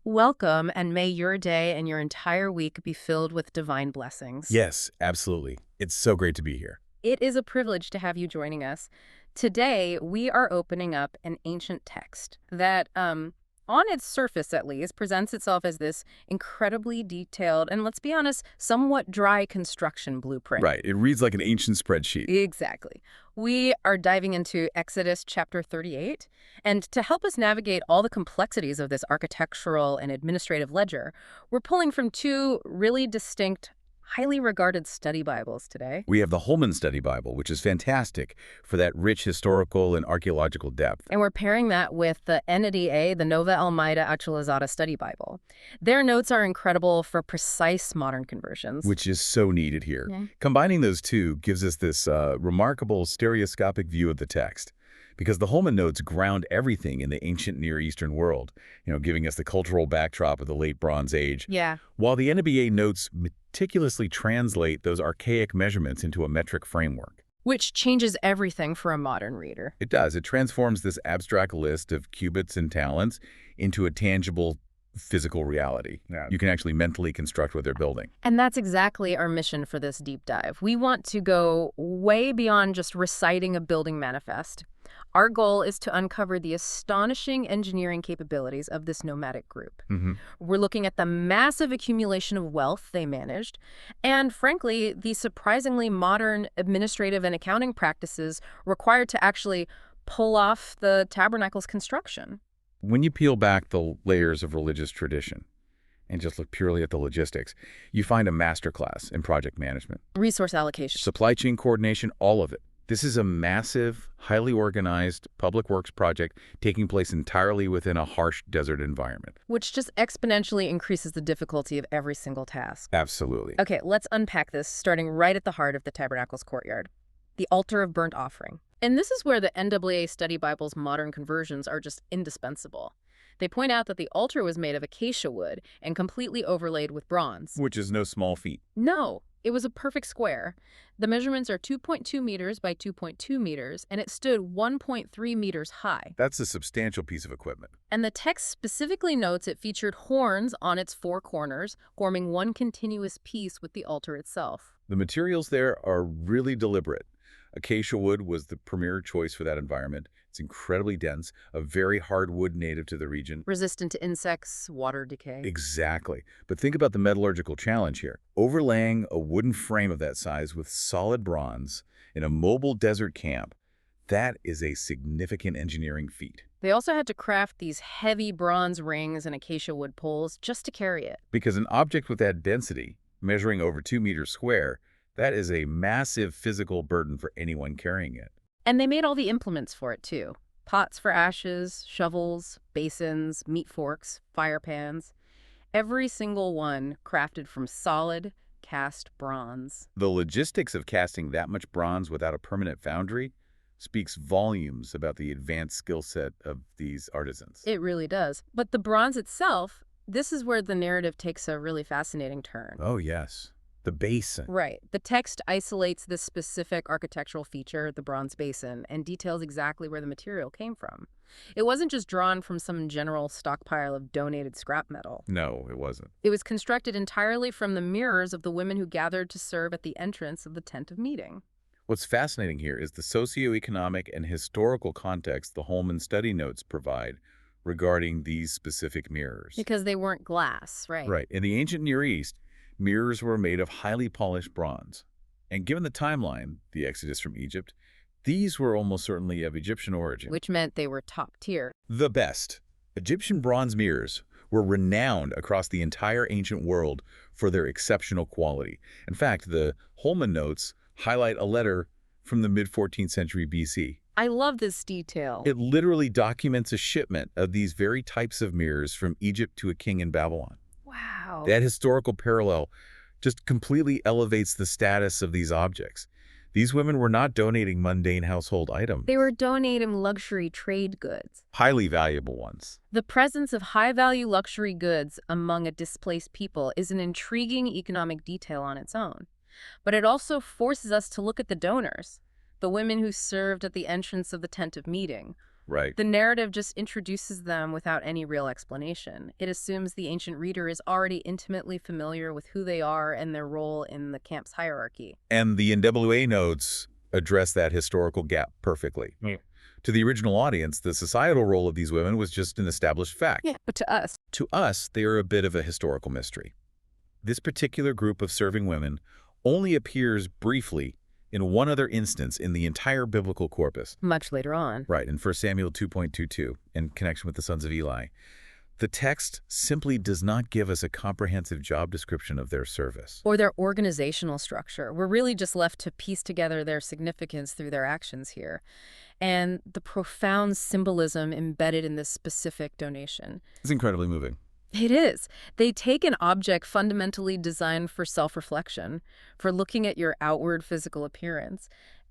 Welcome, and may your day and your entire week be filled with divine blessings. Yes, absolutely. It's so great to be here. It is a privilege to have you joining us. Today, we are opening up an ancient text that, on its surface at least, presents itself as this incredibly detailed and, let's be honest, somewhat dry construction blueprint. Right. It reads like an ancient spreadsheet. Exactly. We are diving into Exodus chapter 38, and to help us navigate all the complexities of this architectural and administrative ledger, we're pulling from two really distinct, highly regarded study Bibles today. We have the Holman Study Bible, which is fantastic for that rich historical and archaeological depth. And we're pairing that with the NAA, the Nova Almeida Actualizada Study Bible. Their notes are incredible for precise modern conversions. Which is so needed here. Yeah. Combining those two gives us this remarkable stereoscopic view of the text, because the Holman notes ground everything in the ancient Near Eastern world, giving us the cultural backdrop of the late Bronze Age, Yeah. while the NBA notes meticulously translate those archaic measurements into a metric framework. Which changes everything for a modern reader. It does. It transforms this abstract list of cubits and talents into a tangible physical reality. Yeah. You can actually mentally construct what they're building. And that's exactly our mission for this deep dive. We want to go way beyond just reciting a building manifest. Our goal is to uncover the astonishing engineering capabilities of this nomadic group. We're looking at the massive accumulation of wealth they managed, and frankly, the surprisingly modern administrative and accounting practices required to actually pull off the tabernacle's construction. When you peel back the layers of religious tradition and just look purely at the logistics, you find a masterclass in project management. Resource allocation. Supply chain coordination, all of it. This is a massive, highly organized public works project taking place entirely within a harsh desert environment. Which just exponentially increases the difficulty of every single task. Absolutely. Okay, let's unpack this, starting right at the heart of the tabernacle's courtyard, the altar of burnt offering. And this is where the NAA Study Bible's modern conversions are just indispensable. They point out that the altar was made of acacia wood and completely overlaid with bronze. Which is no small feat. No, it was a perfect square. The measurements are 2.2 meters by 2.2 meters, and it stood 1.3 meters high. That's a substantial piece of equipment. And the text specifically notes it featured horns on its four corners, forming one continuous piece with the altar itself. The materials there are really deliberate. Acacia wood was the premier choice for that environment. It's incredibly dense, a very hard wood native to the region. Resistant to insects, water decay. Exactly. But think about the metallurgical challenge here. Overlaying a wooden frame of that size with solid bronze in a mobile desert camp, that is a significant engineering feat. They also had to craft these heavy bronze rings and acacia wood poles just to carry it. Because an object with that density, measuring over 2 meters square, that is a massive physical burden for anyone carrying it. And they made all the implements for it, too. Pots for ashes, shovels, basins, meat forks, fire pans. Every single one crafted from solid, cast bronze. The logistics of casting that much bronze without a permanent foundry speaks volumes about the advanced skill set of these artisans. It really does. But the bronze itself, this is where the narrative takes a really fascinating turn. Oh, yes. The basin. Right. The text isolates this specific architectural feature, the bronze basin, and details exactly where the material came from. It wasn't just drawn from some general stockpile of donated scrap metal. No, it wasn't. It was constructed entirely from the mirrors of the women who gathered to serve at the entrance of the tent of meeting. What's fascinating here is the socioeconomic and historical context the Holman study notes provide regarding these specific mirrors. Because they weren't glass, right? Right. In the ancient Near East, mirrors were made of highly polished bronze. And given the timeline, the exodus from Egypt, these were almost certainly of Egyptian origin. Which meant they were top tier. The best. Egyptian bronze mirrors were renowned across the entire ancient world for their exceptional quality. In fact, the Holman notes highlight a letter from the mid-14th century BC. I love this detail. It literally documents a shipment of these very types of mirrors from Egypt to a king in Babylon. Wow. That historical parallel just completely elevates the status of these objects. These women were not donating mundane household items. They were donating luxury trade goods. Highly valuable ones. The presence of high-value luxury goods among a displaced people is an intriguing economic detail on its own. But it also forces us to look at the donors, the women who served at the entrance of the tent of meeting. Right. The narrative just introduces them without any real explanation. It assumes the ancient reader is already intimately familiar with who they are and their role in the camp's hierarchy. And the NAA notes address that historical gap perfectly. Yeah. To the original audience, the societal role of these women was just an established fact. Yeah, but to us, To us, they are a bit of a historical mystery. This particular group of serving women only appears briefly in one other instance in the entire biblical corpus. much later on. Right, in 1 Samuel 2.22, in connection with the sons of Eli. The text simply does not give us a comprehensive job description of their service. Or their organizational structure. We're really just left to piece together their significance through their actions here, and the profound symbolism embedded in this specific donation. It's incredibly moving. It is. They take an object fundamentally designed for self-reflection, for looking at your outward physical appearance,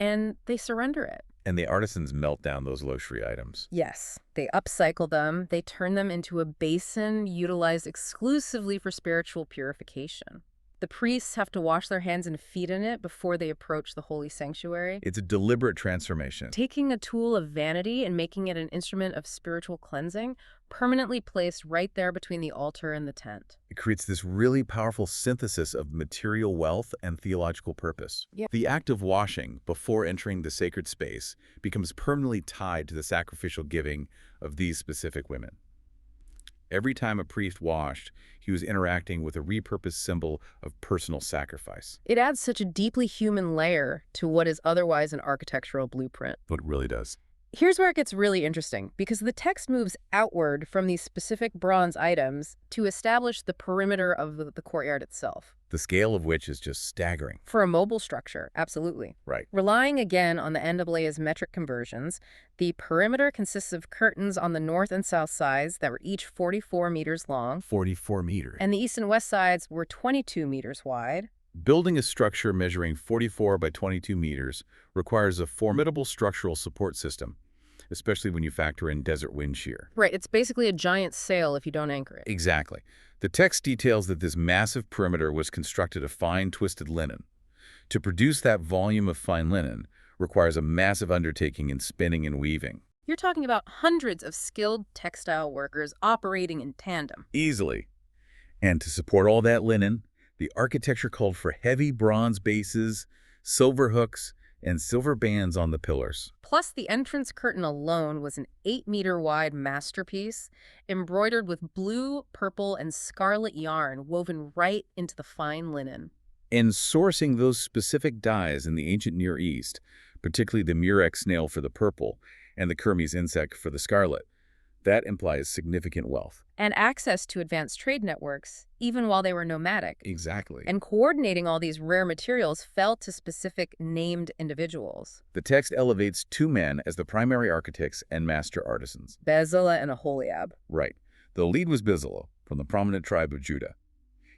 and they surrender it. And the artisans melt down those luxury items. Yes, they upcycle them. They turn them into a basin utilized exclusively for spiritual purification. The priests have to wash their hands and feet in it before they approach the holy sanctuary, It's a deliberate transformation. taking a tool of vanity and making it an instrument of spiritual cleansing, permanently placed right there between the altar and the tent. It creates this really powerful synthesis of material wealth and theological purpose. Yeah. The act of washing before entering the sacred space becomes permanently tied to the sacrificial giving of these specific women. Every time a priest washed, he was interacting with a repurposed symbol of personal sacrifice. It adds such a deeply human layer to what is otherwise an architectural blueprint. It really does. Here's where it gets really interesting, because the text moves outward from these specific bronze items to establish the perimeter of the courtyard itself. The scale of which is just staggering. For a mobile structure, absolutely. Right. Relying again on the NAA's metric conversions, the perimeter consists of curtains on the north and south sides that were each 44 meters long, 44 meters. and the east and west sides were 22 meters wide. Building a structure measuring 44 by 22 meters requires a formidable structural support system, especially when you factor in desert wind shear. Right, it's basically a giant sail if you don't anchor it. Exactly. The text details that this massive perimeter was constructed of fine, twisted linen. To produce that volume of fine linen requires a massive undertaking in spinning and weaving. You're talking about hundreds of skilled textile workers operating in tandem. Easily. And to support all that linen, the architecture called for heavy bronze bases, silver hooks, and silver bands on the pillars. Plus, the entrance curtain alone was an 8-meter-wide masterpiece, embroidered with blue, purple, and scarlet yarn woven right into the fine linen. And sourcing those specific dyes in the ancient Near East, particularly the murex snail for the purple and the Kermes insect for the scarlet, that implies significant wealth. And access to advanced trade networks, even while they were nomadic. Exactly. And coordinating all these rare materials fell to specific named individuals. The text elevates two men as the primary architects and master artisans. Bezalel and Aholiab. Right. The lead was Bezalel, from the prominent tribe of Judah.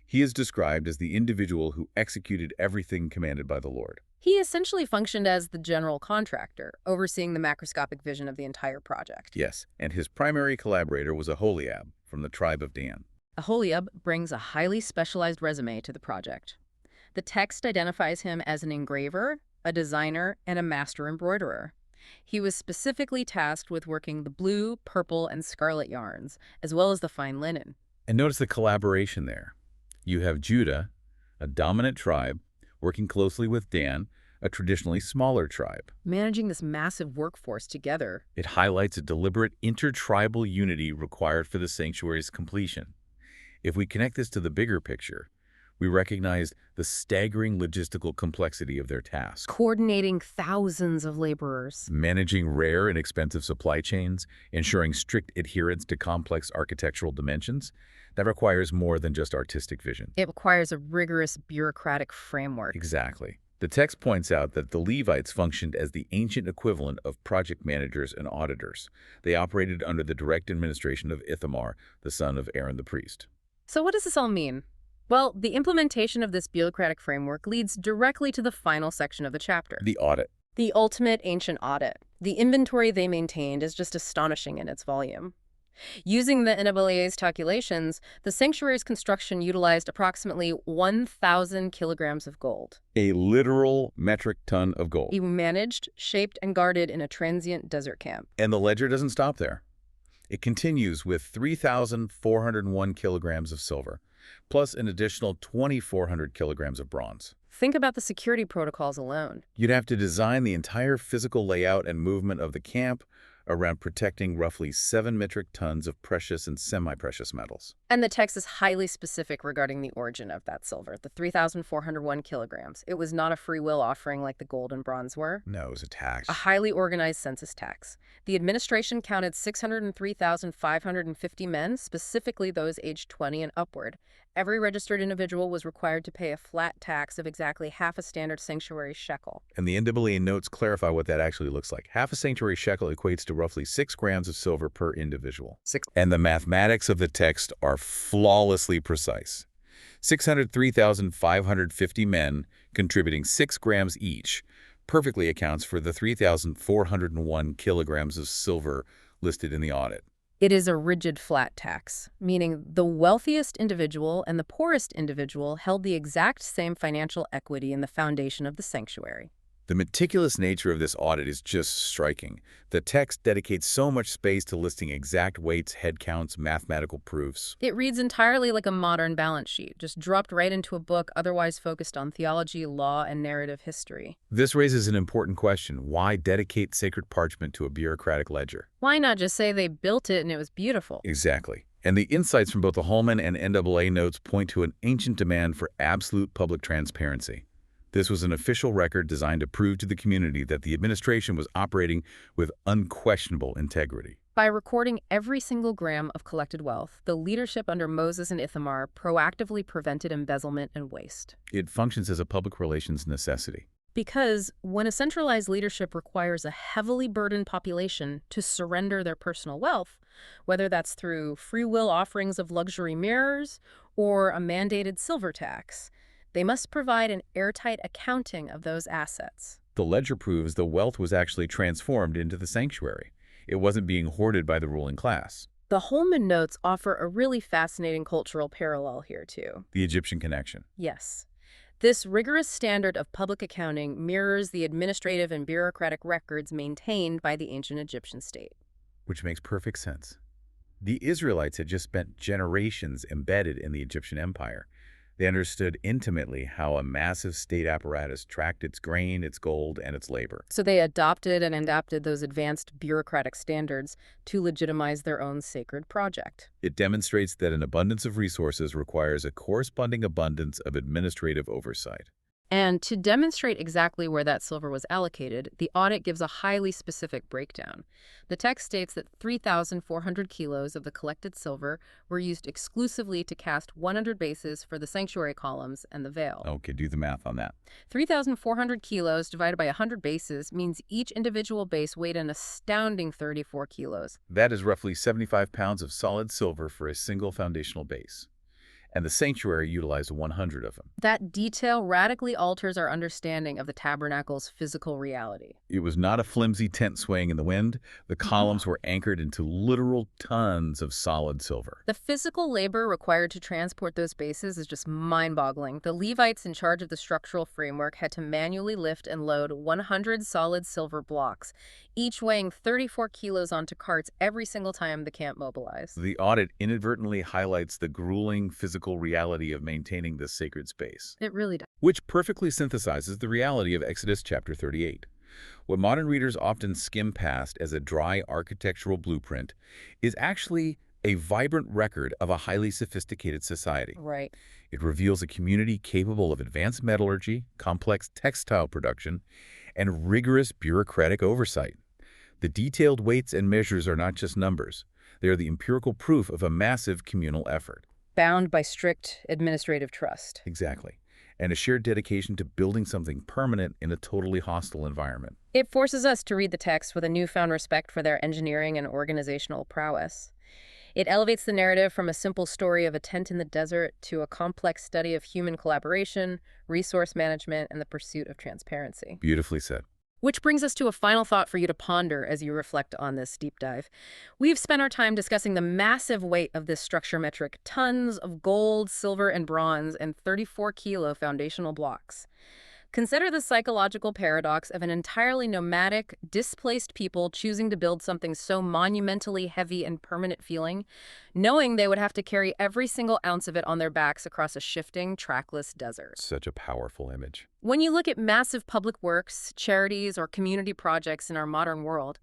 He is described as the individual who executed everything commanded by the Lord. He essentially functioned as the general contractor, overseeing the macroscopic vision of the entire project. Yes, and his primary collaborator was Aholiab, from the tribe of Dan. Aholiab brings a highly specialized resume to the project. The text identifies him as an engraver, a designer, and a master embroiderer. He was specifically tasked with working the blue, purple, and scarlet yarns, as well as the fine linen. And notice the collaboration there. You have Judah, a dominant tribe, working closely with Dan, a traditionally smaller tribe. Managing this massive workforce together. It highlights a deliberate intertribal unity required for the sanctuary's completion. If we connect this to the bigger picture, we recognize the staggering logistical complexity of their task. Coordinating thousands of laborers. Managing rare and expensive supply chains, ensuring strict adherence to complex architectural dimensions, that requires more than just artistic vision. It requires a rigorous bureaucratic framework. Exactly. The text points out that the Levites functioned as the ancient equivalent of project managers and auditors. They operated under the direct administration of Ithamar, the son of Aaron the priest. So what does this all mean? Well, the implementation of this bureaucratic framework leads directly to the final section of the chapter. The audit. The ultimate ancient audit. The inventory they maintained is just astonishing in its volume. Using the NAA's calculations, the sanctuary's construction utilized approximately 1,000 kilograms of gold. A literal metric ton of gold. Managed, shaped, and guarded in a transient desert camp. And the ledger doesn't stop there. It continues with 3,401 kilograms of silver, plus an additional 2,400 kilograms of bronze. Think about the security protocols alone. You'd have to design the entire physical layout and movement of the camp around protecting roughly 7 metric tons of precious and semi-precious metals. And the text is highly specific regarding the origin of that silver, the 3,401 kilograms. It was not a free will offering like the gold and bronze were. No, it was a tax. A highly organized census tax. The administration counted 603,550 men, specifically those aged 20 and upward. Every registered individual was required to pay a flat tax of exactly half a standard sanctuary shekel. And the NAA notes clarify what that actually looks like. Half a sanctuary shekel equates to roughly 6 grams of silver per individual. And the mathematics of the text are flawlessly precise. 603,550 men contributing 6 grams each perfectly accounts for the 3,401 kilograms of silver listed in the audit. It is a rigid flat tax, meaning the wealthiest individual and the poorest individual held the exact same financial equity in the foundation of the sanctuary. The meticulous nature of this audit is just striking. The text dedicates so much space to listing exact weights, head counts, mathematical proofs. It reads entirely like a modern balance sheet, just dropped right into a book otherwise focused on theology, law, and narrative history. This raises an important question. Why dedicate sacred parchment to a bureaucratic ledger? Why not just say they built it and it was beautiful? Exactly. And the insights from both the Holman and NAA notes point to an ancient demand for absolute public transparency. This was an official record designed to prove to the community that the administration was operating with unquestionable integrity. By recording every single gram of collected wealth, the leadership under Moses and Ithamar proactively prevented embezzlement and waste. It functions as a public relations necessity. Because when a centralized leadership requires a heavily burdened population to surrender their personal wealth, whether that's through free will offerings of luxury mirrors or a mandated silver tax, they must provide an airtight accounting of those assets. The ledger proves the wealth was actually transformed into the sanctuary. It wasn't being hoarded by the ruling class. The Holman notes offer a really fascinating cultural parallel here, too. The Egyptian connection. Yes. This rigorous standard of public accounting mirrors the administrative and bureaucratic records maintained by the ancient Egyptian state. Which makes perfect sense. The Israelites had just spent generations embedded in the Egyptian empire. They understood intimately how a massive state apparatus tracked its grain, its gold, and its labor. So they adopted and adapted those advanced bureaucratic standards to legitimize their own sacred project. It demonstrates that an abundance of resources requires a corresponding abundance of administrative oversight. And to demonstrate exactly where that silver was allocated, the audit gives a highly specific breakdown. The text states that 3,400 kilos of the collected silver were used exclusively to cast 100 bases for the sanctuary columns and the veil. Okay, do the math on that. 3,400 kilos divided by 100 bases means each individual base weighed an astounding 34 kilos. That is roughly 75 pounds of solid silver for a single foundational base. And the sanctuary utilized 100 of them. That detail radically alters our understanding of the tabernacle's physical reality. It was not a flimsy tent swaying in the wind. The columns were anchored into literal tons of solid silver. The physical labor required to transport those bases is just mind-boggling. The Levites in charge of the structural framework had to manually lift and load 100 solid silver blocks, each weighing 34 kilos onto carts every single time the camp mobilized. The audit inadvertently highlights the grueling physical reality of maintaining this sacred space. It really does. Which perfectly synthesizes the reality of Exodus chapter 38. What modern readers often skim past as a dry architectural blueprint is actually a vibrant record of a highly sophisticated society. Right. It reveals a community capable of advanced metallurgy, complex textile production, and rigorous bureaucratic oversight. The detailed weights and measures are not just numbers. They are the empirical proof of a massive communal effort. Bound by strict administrative trust. Exactly. And a shared dedication to building something permanent in a totally hostile environment. It forces us to read the text with a newfound respect for their engineering and organizational prowess. It elevates the narrative from a simple story of a tent in the desert to a complex study of human collaboration, resource management, and the pursuit of transparency. Beautifully said. Which brings us to a final thought for you to ponder as you reflect on this deep dive. We've spent our time discussing the massive weight of this structure metric, tons of gold, silver, and bronze, and 34-kilo foundational blocks. Consider the psychological paradox of an entirely nomadic, displaced people choosing to build something so monumentally heavy and permanent feeling, knowing they would have to carry every single ounce of it on their backs across a shifting, trackless desert. Such a powerful image. When you look at massive public works, charities, or community projects in our modern world,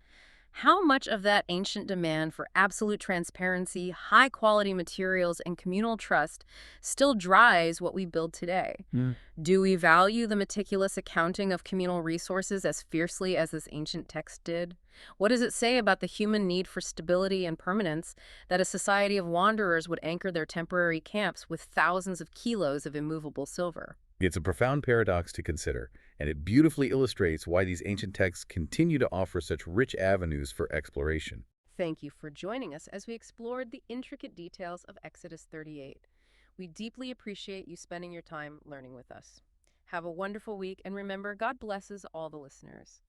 how much of that ancient demand for absolute transparency, high-quality materials, and communal trust still drives what we build today? Do we value the meticulous accounting of communal resources as fiercely as this ancient text did? What does it say about the human need for stability and permanence that a society of wanderers would anchor their temporary camps with thousands of kilos of immovable silver? It's a profound paradox to consider, and it beautifully illustrates why these ancient texts continue to offer such rich avenues for exploration. Thank you for joining us as we explored the intricate details of Exodus 38. We deeply appreciate you spending your time learning with us. Have a wonderful week, and remember, God blesses all the listeners.